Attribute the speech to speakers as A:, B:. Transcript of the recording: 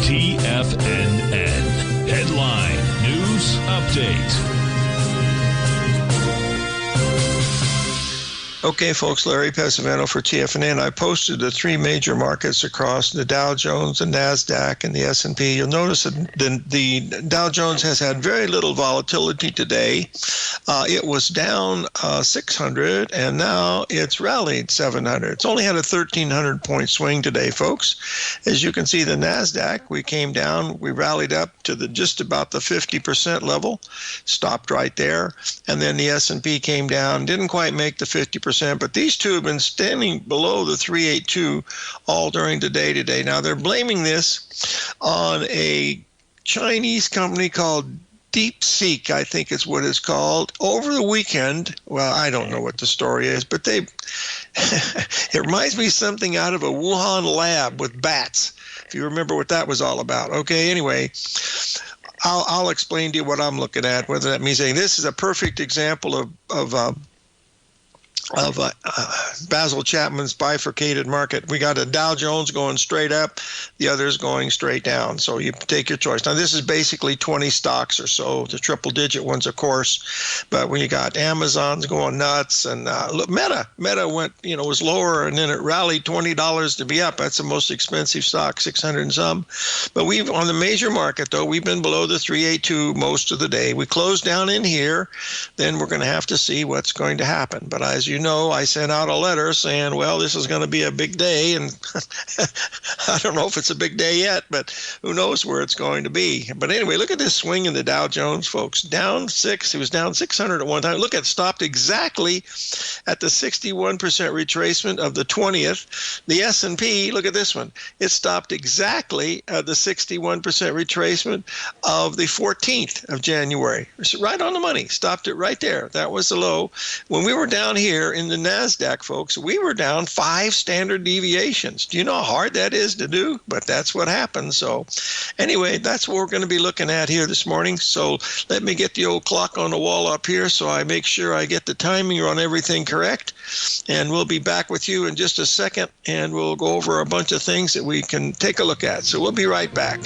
A: TFNN. Headline News Update.
B: Okay, folks, Larry Pesavento for TFNN. I posted the three major markets across the Dow Jones, the NASDAQ, and the S&P. You'll notice that the Dow Jones has had very little volatility today. It was down 600, and now it's rallied 700. It's only had a 1,300-point swing today, folks. As you can see, the NASDAQ, we came down, we rallied up to just about the 50% level, stopped right there, and then the S&P came down, didn't quite make the 50%. But these two have been standing below the 382 all during the day today. Now, they're blaming this on a Chinese company called DeepSeek, I think is what it's called. Over the weekend, well, I don't know what the story is, but it reminds me of something out of a Wuhan lab with bats, if you remember what that was all about. Okay, anyway, I'll explain to you what I'm looking at, whether that means saying this is a perfect example of Basil Chapman's bifurcated market. We got a Dow Jones going straight up, the others going straight down. So you take your choice. Now, this is basically 20 stocks or so, the triple-digit ones, of course. But when you got Amazon's going nuts, and Meta went, was lower, and then it rallied $20 to be up. That's the most expensive stock, 600 and some. But on the major market, though, we've been below the 382 most of the day. We closed down in here. Then we're going to have to see what's going to happen. But as you know, I sent out a letter saying, well, this is going to be a big day, and I don't know if it's a big day yet, but who knows where it's going to be. But anyway, look at this swing in the Dow Jones, folks. Down 6. It was down 600 at one time. Look, it stopped exactly at the 61% retracement of the 20th. The S&P, look at this one. It stopped exactly at the 61% retracement of the 14th of January. It's right on the money. Stopped it right there. That was the low. When we were down here in the NASDAQ, folks, we were down 5 standard deviations. Do you know how hard that is to do? But that's what happens. So anyway, that's what we're going to be looking at here this morning. So let me get the old clock on the wall up here so I make sure I get the timing on everything correct. And we'll be back with you in just a second, and we'll go over a bunch of things that we can take a look at. So we'll be right back.